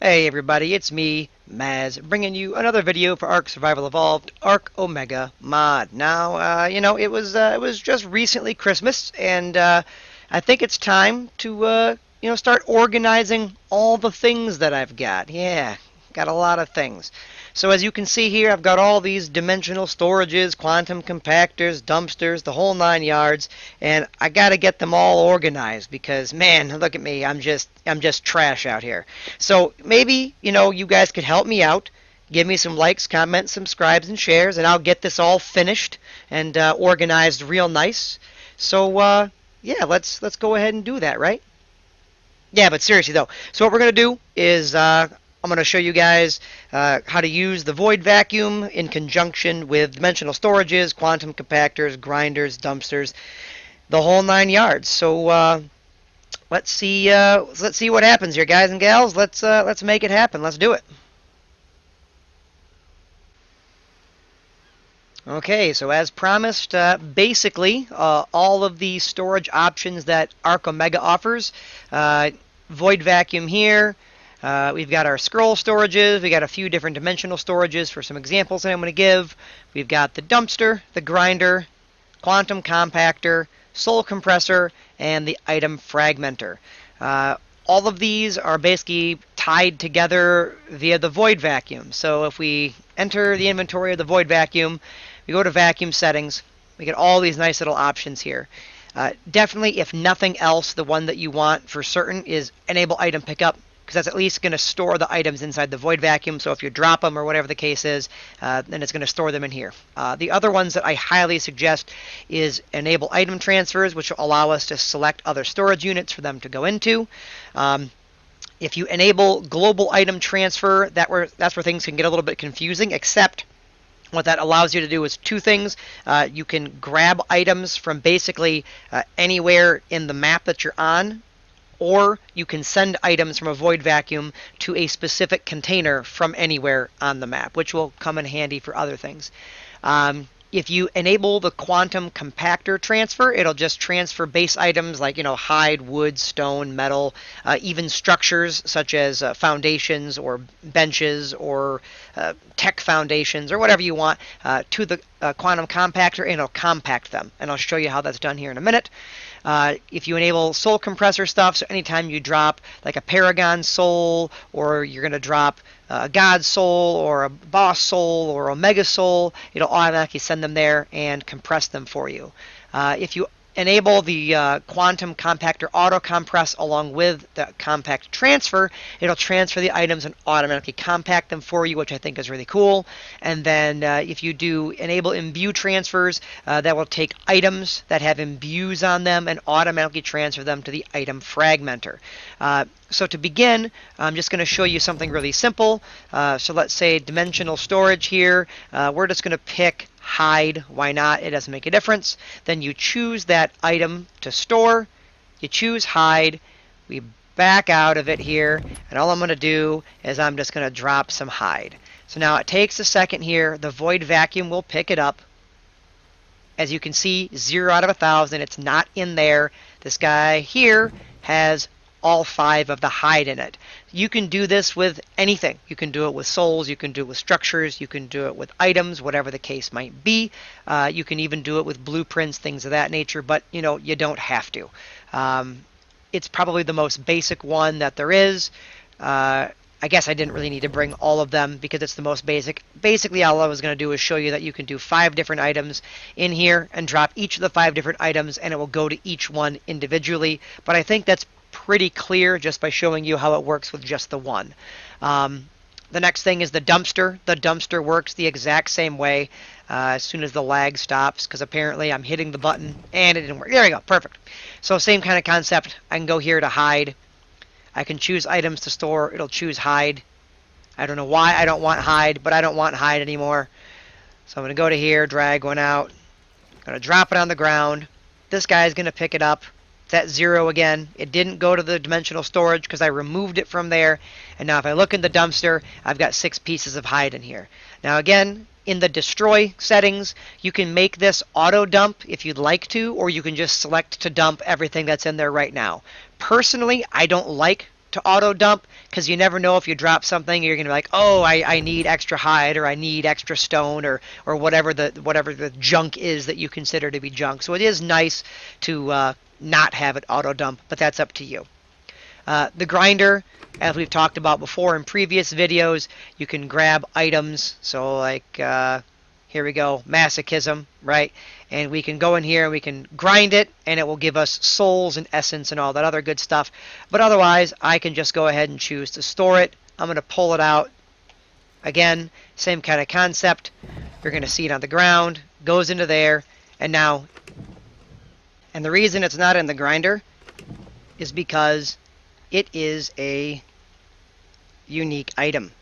Hey everybody, it's me, Maz, bringing you another video for Ark Survival Evolved Ark Omega mod. Now, it was just recently Christmas, and I think it's time to start organizing all the things that I've got. Yeah, got a lot of things. So as you can see here, I've got all these dimensional storages, quantum compactors, dumpsters, the whole 9 yards, and I got to get them all organized because man, look at me, I'm just trash out here. So maybe, you guys could help me out. Give me some likes, comments, subscribes, and shares, and I'll get this all finished and organized real nice. So yeah, let's go ahead and do that, right? Yeah, but seriously though, so what we're gonna do is I'm gonna show you guys how to use the void vacuum in conjunction with dimensional storages, quantum compactors, grinders, dumpsters, the whole 9 yards. So let's see what happens here, guys and gals. Let's make it happen. Let's do it. Okay, so as promised, basically all of the storage options that Ark Omega offers. Void vacuum here. We've got our scroll storages. We got a few different dimensional storages for some examples that I'm going to give. We've got the dumpster, the grinder, quantum compactor, soul compressor, and the item fragmenter. All of these are basically tied together via the void vacuum. So if we enter the inventory of the void vacuum, we go to vacuum settings, we get all these nice little options here. Definitely, if nothing else, the one that you want for certain is enable item pickup, because that's at least going to store the items inside the void vacuum. So if you drop them or whatever the case is, then it's going to store them in here. The other ones that I highly suggest is enable item transfers, which will allow us to select other storage units for them to go into. If you enable global item transfer, that's where things can get a little bit confusing, except what that allows you to do is two things. You can grab items from basically anywhere in the map that you're on, or you can send items from a void vacuum to a specific container from anywhere on the map, which will come in handy for other things. If you enable the quantum compactor transfer, it'll just transfer base items like hide, wood, stone, metal, even structures such as foundations or benches or tech foundations or whatever you want to the quantum compactor, and it'll compact them. And I'll show you how that's done here in a minute. If you enable soul compressor stuff, so anytime you drop like a Paragon soul, or you're going to drop a God soul, or a Boss soul, or Omega soul, it'll automatically send them there and compress them for you. If you enable the quantum compactor auto compress along with the compact transfer, it'll transfer the items and automatically compact them for you, which I think is really cool. And then if you do enable imbue transfers, that will take items that have imbues on them and automatically transfer them to the item fragmenter. So to begin, I'm just going to show you something really simple. So let's say dimensional storage here. We're just going to pick hide. Why not? It doesn't make a difference. Then you choose that item to store. You choose hide. We back out of it here, and all I'm going to do is I'm just going to drop some hide. So now it takes a second here. The void vacuum will pick it up. As you can see, 0 out of 1,000. It's not in there. This guy here has all 5 of the hide in it. You can do this with anything. You can do it with souls, you can do it with structures, you can do it with items, whatever the case might be. You can even do it with blueprints, things of that nature, but you don't have to. It's probably the most basic one that there is. I guess I didn't really need to bring all of them because it's the most basic. Basically, all I was going to do is show you that you can do 5 different items in here and drop each of the 5 different items, and it will go to each one individually. But I think that's pretty clear just by showing you how it works with just the one. The next thing is the dumpster. The dumpster works the exact same way as soon as the lag stops, because apparently I'm hitting the button and it didn't work. There we go, perfect. So same kind of concept. I can go here to hide. I can choose items to store. It'll choose hide. I don't know why I don't want hide, but I don't want hide anymore. So I'm going to go to here, drag one out. I'm going to drop it on the ground. This guy is going to pick it up. It's at 0 again. It didn't go to the dimensional storage because I removed it from there. And now if I look in the dumpster, I've got 6 pieces of hide in here. Now again, in the destroy settings, you can make this auto dump if you'd like to, or you can just select to dump everything that's in there right now. Personally, I don't like to auto dump, because you never know if you drop something, you're going to be like, oh, I need extra hide, or I need extra stone, or whatever the junk is that you consider to be junk. So it is nice to not have it auto dump, but that's up to you. The grinder, as we've talked about before in previous videos, you can grab items. So like here we go, masochism, right? And we can go in here and we can grind it, and it will give us souls and essence and all that other good stuff. But otherwise, I can just go ahead and choose to store it. I'm going to pull it out. Again, same kind of concept. You're going to see it on the ground, goes into there, and now, and the reason it's not in the grinder is because it is a unique item.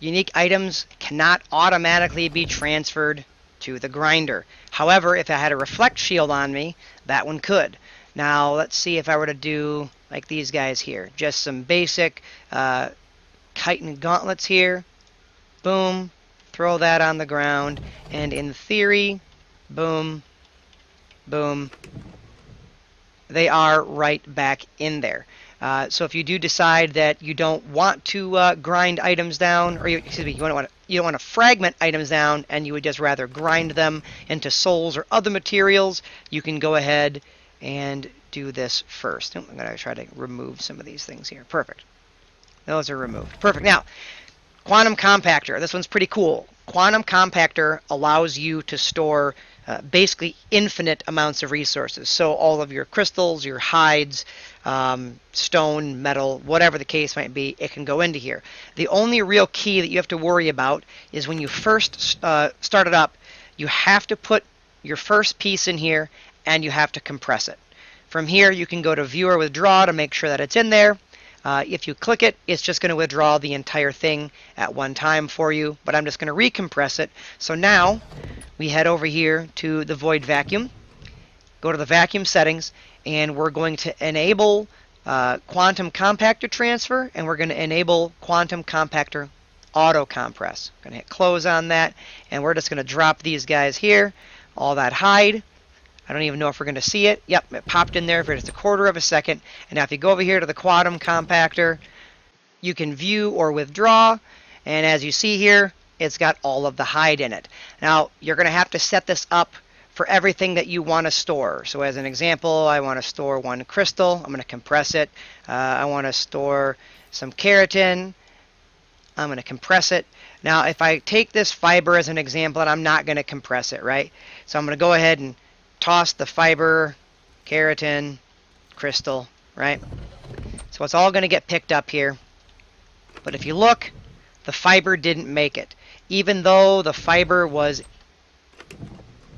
Unique items cannot automatically be transferred to the grinder. However, if I had a reflect shield on me, that one could. Now, let's see if I were to do like these guys here. Just some basic chitin gauntlets here. Boom. Throw that on the ground. And in theory, boom, boom, they are right back in there. So if you do decide that you don't want to grind items down, or you don't want to fragment items down, and you would just rather grind them into souls or other materials, you can go ahead and do this first. I'm going to try to remove some of these things here. Perfect. Those are removed. Perfect. Now, Quantum Compactor. This one's pretty cool. Quantum Compactor allows you to store basically infinite amounts of resources. So all of your crystals, your hides, stone, metal, whatever the case might be, it can go into here. The only real key that you have to worry about is when you first start it up, you have to put your first piece in here and you have to compress it. From here, you can go to View or Withdraw to make sure that it's in there. If you click it, it's just going to withdraw the entire thing at one time for you, but I'm just going to recompress it. So now we head over here to the void vacuum, go to the vacuum settings, and we're going to enable quantum compactor transfer, and we're going to enable quantum compactor auto compress. I'm going to hit close on that, and we're just going to drop these guys here, all that hide. I don't even know if we're going to see it. Yep, it popped in there for just a quarter of a second. And now if you go over here to the quantum compactor, you can view or withdraw. And as you see here, it's got all of the hide in it. Now, you're going to have to set this up for everything that you want to store. So as an example, I want to store one crystal. I'm going to compress it. I want to store some keratin. I'm going to compress it. Now, if I take this fiber as an example, and I'm not going to compress it, right? So I'm going to go ahead and toss the fiber, keratin, crystal, right? So it's all going to get picked up here. But if you look, the fiber didn't make it. Even though the fiber was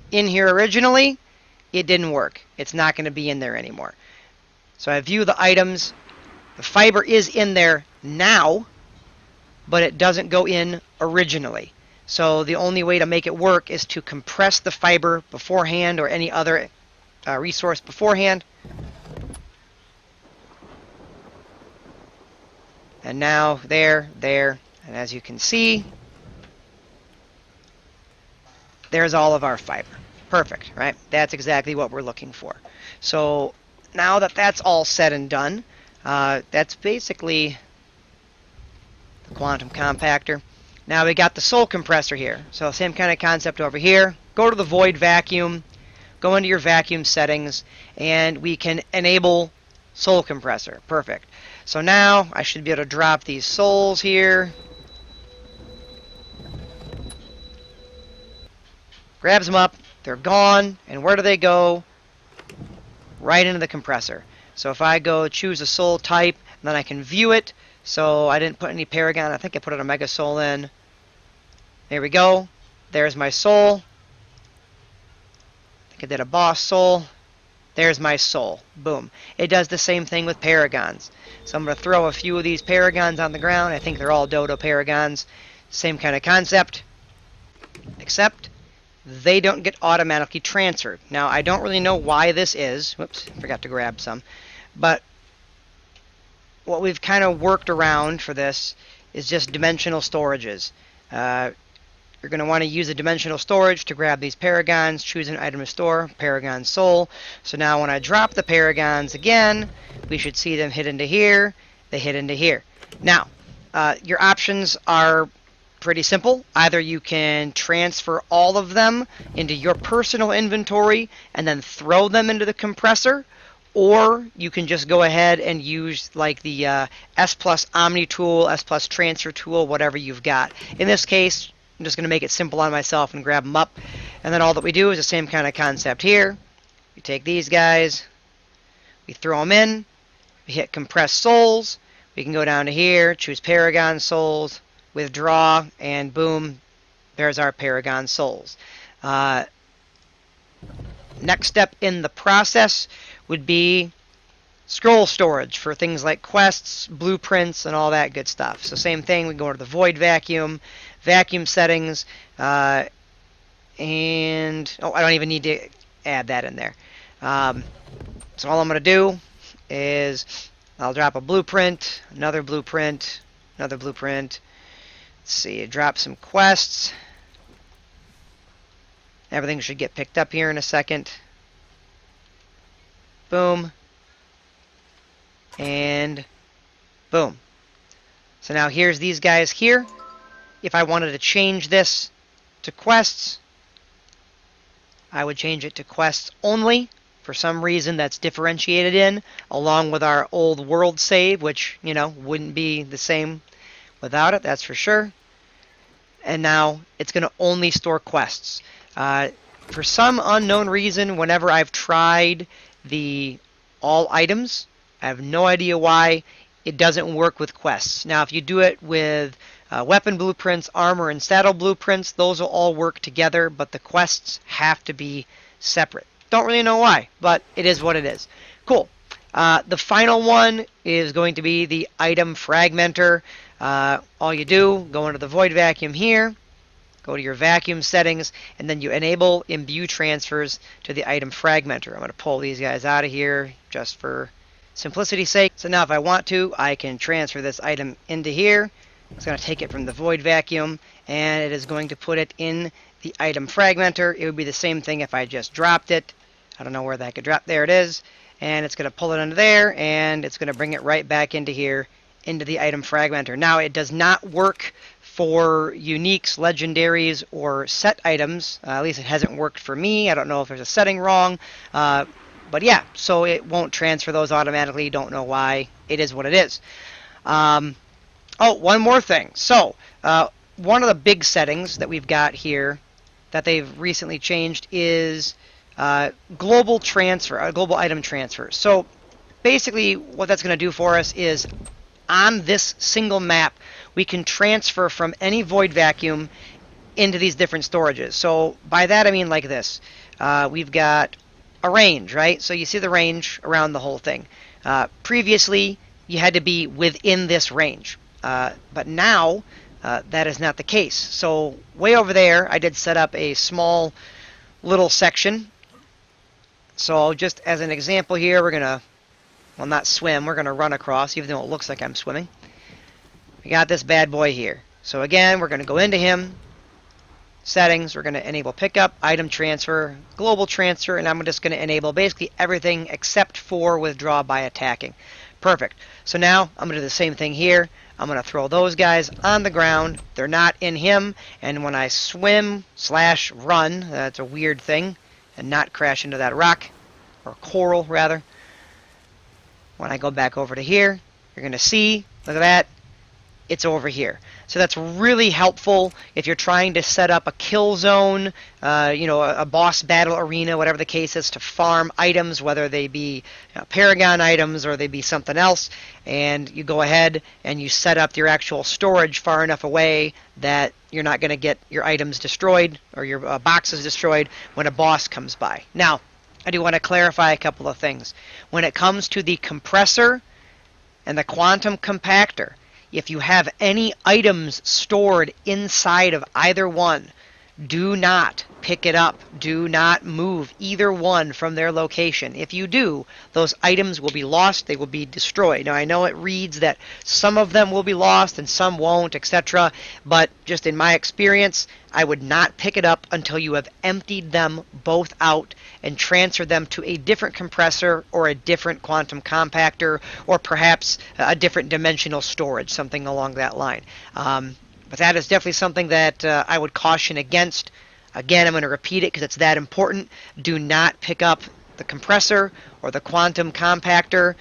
in here originally, it didn't work. It's not going to be in there anymore. So I view the items. The fiber is in there now, but it doesn't go in originally. So the only way to make it work is to compress the fiber beforehand or any other resource beforehand. And now there, and as you can see, there's all of our fiber. Perfect, right? That's exactly what we're looking for. So now that that's all said and done, that's basically the quantum compactor. Now we got the soul compressor here. So same kind of concept over here. Go to the void vacuum, go into your vacuum settings, and we can enable soul compressor. Perfect. So now I should be able to drop these souls here. Grabs them up, they're gone, and where do they go? Right into the compressor. So if I go choose a soul type, then I can view it. So I didn't put any Paragon. I think I put an Omega soul in. There we go. There's my soul. I think I did a boss soul. There's my soul. Boom. It does the same thing with Paragons. So I'm going to throw a few of these Paragons on the ground. I think they're all Dodo Paragons. Same kind of concept. Except they don't get automatically transferred. Now, I don't really know why this is. Whoops, forgot to grab some. But what we've kind of worked around for this is just dimensional storages. You're going to want to use a dimensional storage to grab these Paragons, choose an item to store, Paragon Soul. So now when I drop the Paragons again, we should see them hit into here, they hit into here. Now, your options are pretty simple. Either you can transfer all of them into your personal inventory and then throw them into the compressor, or you can just go ahead and use like the S Plus Omni tool, S Plus Transfer tool, whatever you've got. In this case, I'm just going to make it simple on myself and grab them up. And then all that we do is the same kind of concept here. We take these guys, we throw them in, we hit Compress Souls. We can go down to here, choose Paragon Souls, withdraw, and boom, there's our Paragon Souls. Next step in the process would be scroll storage for things like quests, blueprints, and all that good stuff. So same thing, we go into the Void Vacuum, Vacuum Settings, and I don't even need to add that in there. So all I'm going to do is I'll drop a blueprint, another blueprint, another blueprint. Let's see, drop some quests. Everything should get picked up here in a second. Boom. And boom. So now here's these guys here. If I wanted to change this to quests, I would change it to quests only. For some reason that's differentiated in, along with our old world save, which, you know, wouldn't be the same without it, that's for sure. And now it's going to only store quests. For some unknown reason, whenever I've tried the all items, I have no idea why it doesn't work with quests. Now, if you do it with weapon blueprints, armor, and saddle blueprints, those will all work together, but the quests have to be separate. Don't really know why, but it is what it is. Cool. The final one is going to be the item fragmenter. All you do, go into the Void Vacuum here, go to your vacuum settings, and then you enable imbue transfers to the item fragmenter. I'm going to pull these guys out of here just for simplicity's sake. So now if I want to, I can transfer this item into here. It's going to take it from the Void Vacuum, and it is going to put it in the item fragmenter. It would be the same thing if I just dropped it. I don't know where that could drop. There it is. And it's going to pull it under there, and it's going to bring it right back into here, into the item fragmenter. Now, it does not work for uniques, legendaries, or set items. At least it hasn't worked for me. I don't know if there's a setting wrong. But yeah, so it won't transfer those automatically. Don't know why. It is what it is. Oh, one more thing. So, one of the big settings that we've got here that they've recently changed is global transfer, global item transfer. So basically what that's going to do for us is on this single map, we can transfer from any void vacuum into these different storages. So by that I mean like this. We've got a range, right? So you see the range around the whole thing. Previously, you had to be within this range. But now, that is not the case. So way over there, I did set up a small little section. So just as an example here, we're going to, well, not swim, we're going to run across, even though it looks like I'm swimming. We got this bad boy here. So again, we're going to go into him, settings, we're going to enable pickup, item transfer, global transfer, and I'm just going to enable basically everything except for withdraw by attacking. Perfect. So now I'm going to do the same thing here. I'm going to throw those guys on the ground. They're not in him, and when I swim / run, that's a weird thing, and not crash into that rock, or coral rather. When I go back over to here, you're going to see, look at that, it's over here. So that's really helpful if you're trying to set up a kill zone, a boss battle arena, whatever the case is, to farm items, whether they be Paragon items or they be something else, and you go ahead and you set up your actual storage far enough away that you're not going to get your items destroyed or your boxes destroyed when a boss comes by. Now, I do want to clarify a couple of things. When it comes to the compressor and the quantum compactor, if you have any items stored inside of either one, do not pick it up. Do not move either one from their location. If you do, those items will be lost. They will be destroyed. Now, I know it reads that some of them will be lost and some won't, etc. But just in my experience, I would not pick it up until you have emptied them both out and transferred them to a different compressor or a different quantum compactor or perhaps a different dimensional storage, something along that line. But that is definitely something that I would caution against. Again, I'm going to repeat it because it's that important. Do not pick up the compressor or the quantum compactor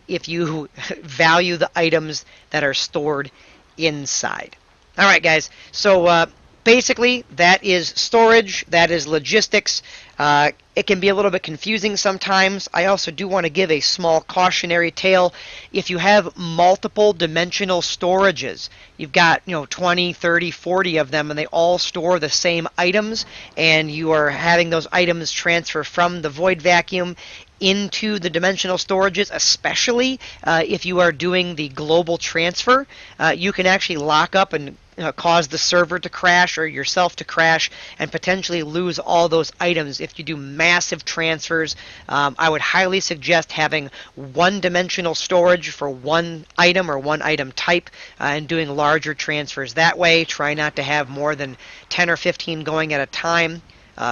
if you value the items that are stored inside. All right, guys. So basically, that is storage. That is logistics. It can be a little bit confusing sometimes. I also do want to give a small cautionary tale. If you have multiple dimensional storages, you've got 20, 30, 40 of them, and they all store the same items, and you are having those items transfer from the void vacuum into the dimensional storages, especially if you are doing the global transfer, you can actually lock up and cause the server to crash or yourself to crash and potentially lose all those items if you do massive transfers. I would highly suggest having one-dimensional storage for one item or one item type and doing larger transfers that way. Try not to have more than 10 or 15 going at a time.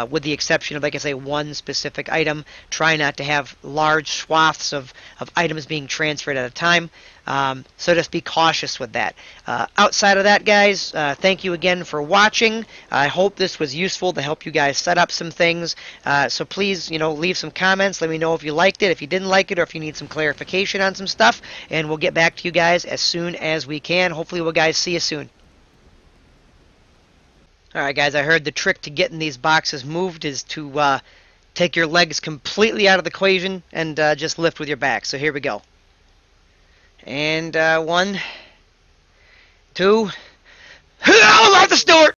With the exception of, like I say, one specific item. Try not to have large swaths of items being transferred at a time. So just be cautious with that. Outside of that, guys, thank you again for watching. I hope this was useful to help you guys set up some things. So please, leave some comments. Let me know if you liked it, if you didn't like it, or if you need some clarification on some stuff. And we'll get back to you guys as soon as we can. Hopefully we'll guys see you soon. Alright guys, I heard the trick to getting these boxes moved is to take your legs completely out of the equation and just lift with your back. So here we go. And 1, 2, out the door!